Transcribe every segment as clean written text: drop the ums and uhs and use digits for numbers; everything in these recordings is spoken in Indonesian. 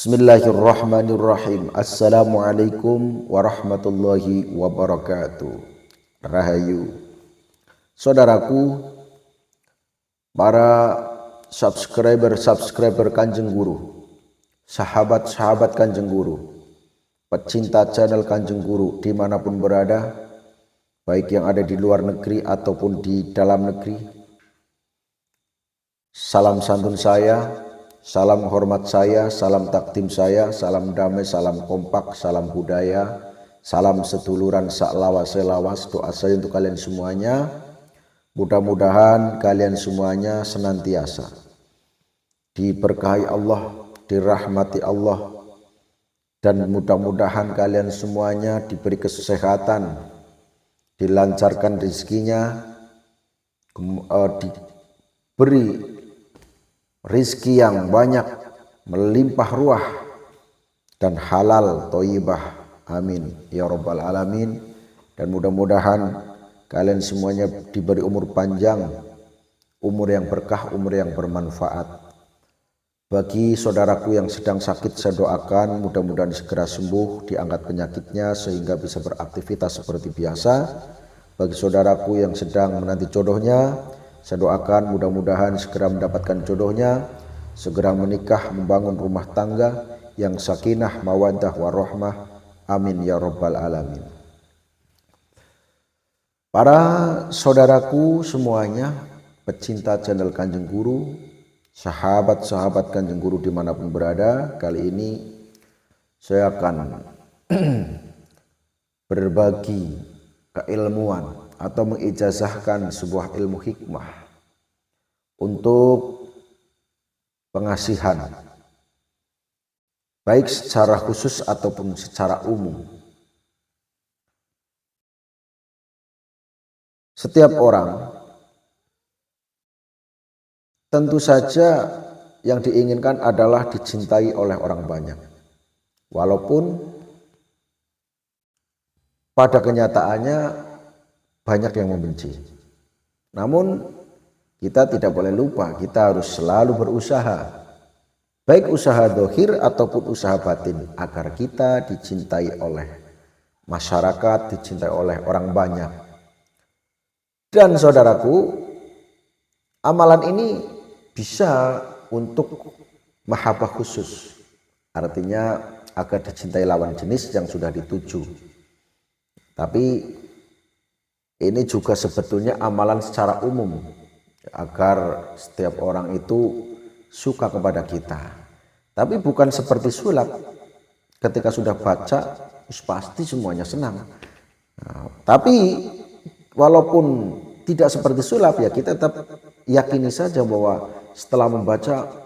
Bismillahirrahmanirrahim. Assalamualaikum warahmatullahi wabarakatuh. Rahayu saudaraku, para subscriber Kanjeng Guru, sahabat-sahabat Kanjeng Guru, pecinta channel Kanjeng Guru dimanapun berada, baik yang ada di luar negeri ataupun di dalam negeri. Salam santun saya, salam hormat saya, salam takdim saya, salam damai, salam kompak, salam budaya, salam seduluran sak lawas-lawas. Doa saya untuk kalian semuanya, mudah-mudahan kalian semuanya senantiasa diberkahi Allah, dirahmati Allah, dan mudah-mudahan kalian semuanya diberi kesehatan, dilancarkan rezekinya, diberi rizki yang banyak, melimpah ruah dan halal thayyibah, amin ya rabbal alamin. Dan mudah-mudahan kalian semuanya diberi umur panjang, umur yang berkah, umur yang bermanfaat. Bagi saudaraku yang sedang sakit, saya doakan mudah-mudahan segera sembuh, diangkat penyakitnya sehingga bisa beraktivitas seperti biasa. Bagi saudaraku yang sedang menanti jodohnya, saya doakan mudah-mudahan segera mendapatkan jodohnya, segera menikah, membangun rumah tangga yang sakinah, mawaddah, warahmah, amin ya rabbal alamin. Para saudaraku semuanya, pecinta channel Kanjeng Guru, sahabat-sahabat Kanjeng Guru dimanapun berada, kali ini saya akan berbagi keilmuan atau mengijazahkan sebuah ilmu hikmah untuk pengasihan, baik secara khusus ataupun secara umum. Setiap orang tentu saja yang diinginkan adalah dicintai oleh orang banyak, walaupun pada kenyataannya banyak yang membenci. Namun kita tidak boleh lupa, kita harus selalu berusaha, baik usaha zahir ataupun usaha batin, agar kita dicintai oleh masyarakat, dicintai oleh orang banyak. Dan saudaraku, amalan ini bisa untuk mahabbah khusus, artinya agar dicintai lawan jenis yang sudah dituju. Tapi ini juga sebetulnya amalan secara umum, agar setiap orang itu suka kepada kita. Tapi bukan seperti sulap, ketika sudah baca pasti semuanya senang. Nah, tapi walaupun tidak seperti sulap, ya kita tetap yakini saja bahwa setelah membaca,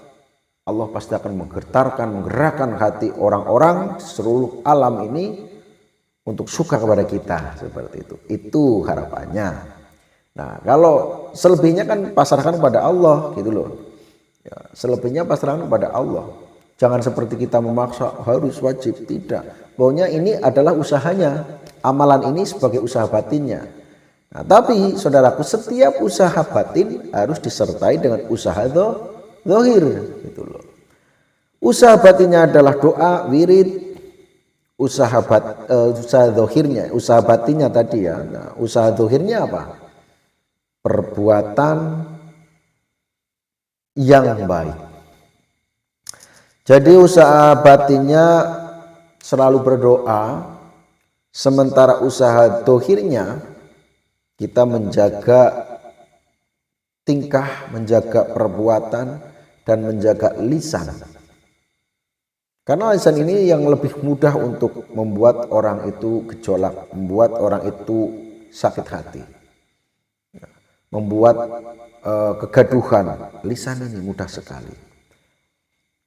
Allah pasti akan menggetarkan, menggerakkan hati orang-orang seluruh alam ini untuk suka kepada kita, seperti itu. Itu harapannya. Nah, kalau selebihnya kan pasrahkan kepada Allah, gitu loh. Ya, selebihnya pasrahkan kepada Allah. Jangan seperti kita memaksa harus wajib, tidak. Pokoknya ini adalah usahanya. Amalan ini sebagai usaha batinnya. Nah, tapi saudaraku, setiap usaha batin harus disertai dengan usaha zahir, gitu loh. Usaha batinnya adalah doa, wirid, usaha zahirnya, usaha batinnya tadi ya. Nah, usaha zahirnya apa? Perbuatan yang baik. Jadi usaha batinnya selalu berdoa, sementara usaha zahirnya kita menjaga tingkah, menjaga perbuatan, dan menjaga lisan. Karena lisan ini yang lebih mudah untuk membuat orang itu gejolak, membuat orang itu sakit hati, membuat kegaduhan. Lisan ini mudah sekali.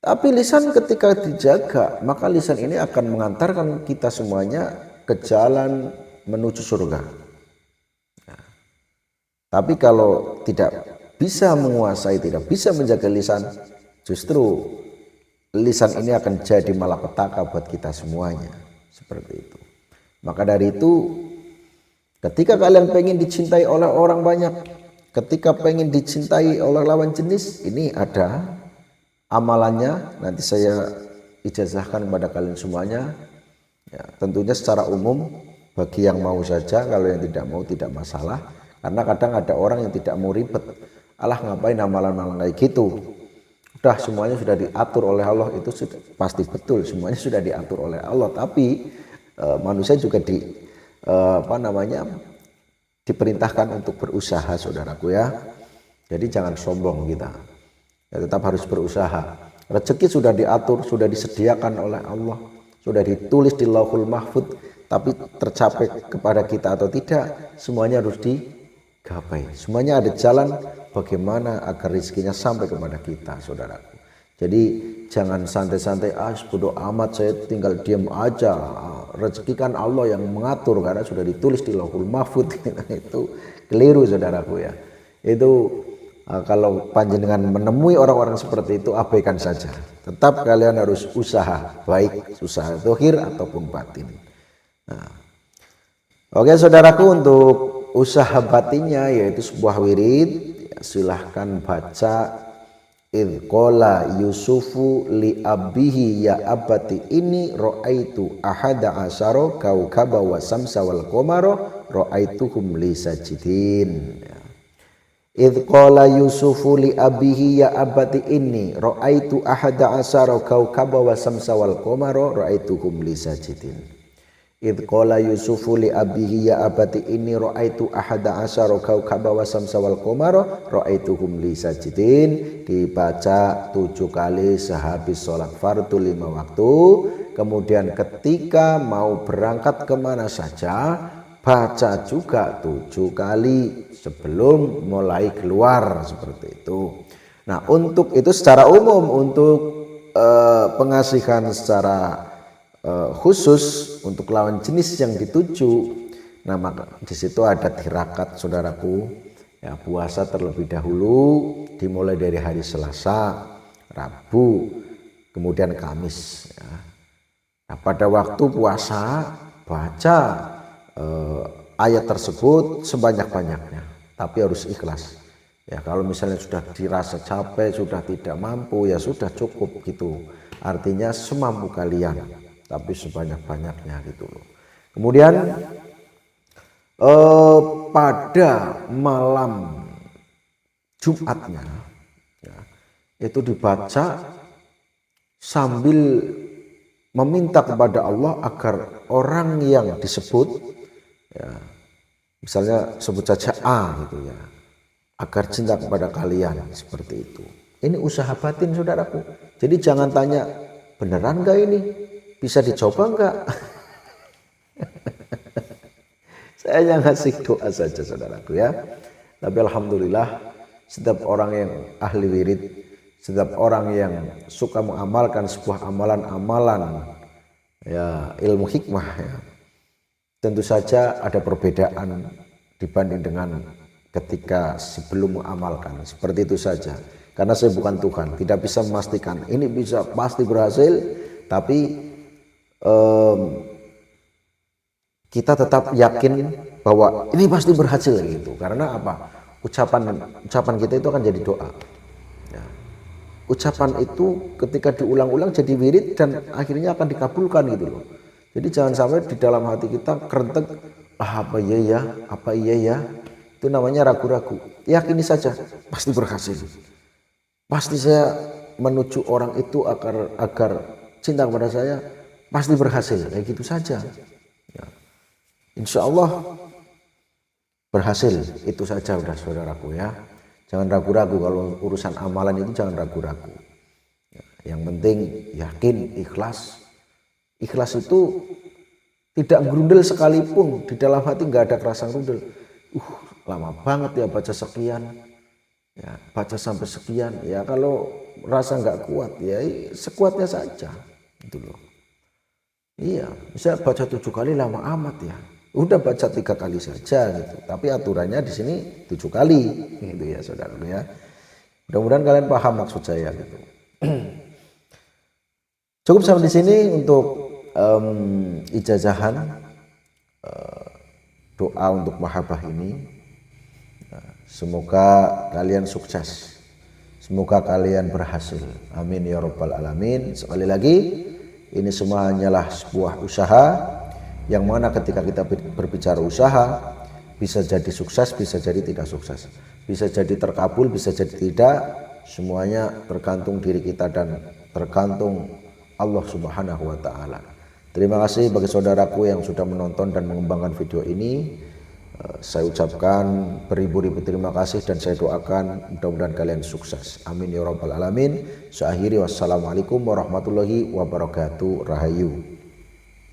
Tapi lisan ketika dijaga, maka lisan ini akan mengantarkan kita semuanya ke jalan menuju surga. Nah, tapi kalau tidak bisa menguasai, tidak bisa menjaga lisan, justru lisan ini akan jadi malapetaka buat kita semuanya, seperti itu. Maka dari itu, ketika kalian pengen dicintai oleh orang banyak, ketika pengen dicintai oleh lawan jenis, ini ada amalannya. Nanti saya ijazahkan kepada kalian semuanya. Ya, tentunya secara umum bagi yang mau saja, kalau yang tidak mau tidak masalah. Karena kadang ada orang yang tidak mau ribet. Alah ngapain amalan-amalan kayak gitu. Udah semuanya sudah diatur oleh Allah, itu pasti betul semuanya sudah diatur oleh Allah. Tapi manusia juga diperintahkan untuk berusaha, saudaraku ya. Jadi jangan sombong kita. Ya, tetap harus berusaha. Rezeki sudah diatur, sudah disediakan oleh Allah, sudah ditulis di Lauhul Mahfuz, tapi tercapai kepada kita atau tidak, semuanya harus digapai. Semuanya ada jalan bagaimana agar rezekinya sampai kepada kita, saudaraku. Jadi jangan santai-santai, bodoh amat, saya tinggal diam aja. Rezeki kan Allah yang mengatur karena sudah ditulis di Lauhul Mahfuz. Itu keliru, saudaraku ya. Itu kalau panjenengan menemui orang-orang seperti itu, abaikan saja. Tetap kalian harus usaha, baik usaha zahir ataupun batin. Nah, oke saudaraku, untuk usaha batinnya yaitu sebuah wirid, ya, silahkan baca idh qala Yusufu li abihi ya abati ini ra'aitu ahada asyara kaukaba wa samsa wal qamara ra'aituhum li sajidin. Idh qala Yusufu li abihi ya abati inni ra'aitu ahada asyara kaukaba wa samsa wal qamara ra'aituhum li sajidin. Idh qala Yusufu li abihi ya abati inni ra'aitu ahada asyara kaukaba wa samsa wal qamara ra'aituhum li sajidin. Dibaca 7 kali sehabis sholat fardu 5 waktu. Kemudian ketika mau berangkat kemana saja, baca juga 7 kali sebelum mulai keluar, seperti itu. Nah, untuk itu secara umum, untuk pengasihan secara khusus untuk lawan jenis yang dituju, nah maka di situ ada tirakat, saudaraku. Ya, puasa terlebih dahulu dimulai dari hari Selasa, Rabu, kemudian Kamis. Ya. Nah, pada waktu puasa baca ayat tersebut sebanyak-banyaknya, tapi harus ikhlas. Ya, kalau misalnya sudah dirasa capek, sudah tidak mampu, ya sudah cukup gitu. Artinya semampu kalian, tapi sebanyak-banyaknya gitu loh. Kemudian pada malam Jumatnya, ya, itu dibaca sambil meminta kepada Allah agar orang yang disebut, ya, misalnya sebut saja A gitu ya, agar cinta kepada kalian, seperti itu. Ini usaha batin, saudaraku. Jadi jangan tanya beneran gak ini, bisa dicoba enggak? Saya yang ngasih doa saja, saudaraku ya. Tapi alhamdulillah setiap orang yang ahli wirid, setiap orang yang suka mengamalkan sebuah amalan-amalan, ya, ilmu hikmah, ya, tentu saja ada perbedaan dibanding dengan ketika sebelum mengamalkan. Seperti itu saja. Karena saya bukan Tuhan, tidak bisa memastikan ini bisa pasti berhasil, tapi kita tetap yakin bahwa ini pasti berhasil gitu. Karena apa? Ucapan kita itu akan jadi doa. Ya. Ucapan itu ketika diulang-ulang jadi wirid dan akhirnya akan dikabulkan gitu loh. Jadi jangan sampai di dalam hati kita kerentek, apa iya ya, apa iya ya. Itu namanya ragu-ragu. Yakini saja, pasti berhasil. Pasti saya menuju orang itu agar cinta kepada saya, pasti berhasil. Kayak gitu saja. Ya. Insya Allah berhasil, itu saja udah, saudaraku ya. Jangan ragu-ragu kalau urusan amalan itu, jangan ragu-ragu. Ya, yang penting yakin, ikhlas. Ikhlas itu tidak gerundel sekalipun, di dalam hati nggak ada kerasa gerundel. Lama banget ya baca sekian, ya baca sampai sekian. Ya kalau rasa nggak kuat, ya sekuatnya saja, itu loh. Iya, bisa baca 7 kali lama amat ya. Udah baca 3 kali saja gitu. Tapi aturannya di sini 7 kali gitu ya, saudara ya. Mudah-mudahan kalian paham maksud saya gitu. Cukup sampai di sini untuk ijazahan doa untuk mahabbah ini. Semoga kalian sukses. Semoga kalian berhasil. Amin ya rabbal alamin. Sekali lagi, Ini semua hanyalah sebuah usaha, yang mana ketika kita berbicara usaha, bisa jadi sukses, bisa jadi tidak sukses, bisa jadi terkabul, bisa jadi tidak. Semuanya tergantung diri kita dan tergantung Allah Subhanahu wa Ta'ala. Terima kasih bagi saudaraku yang sudah menonton dan mengembangkan video ini. Saya ucapkan beribu-ribu terima kasih dan saya doakan mudah-mudahan kalian sukses. Amin ya rabbal alamin. Saya akhiri, wassalamualaikum warahmatullahi wabarakatuh. Rahayu.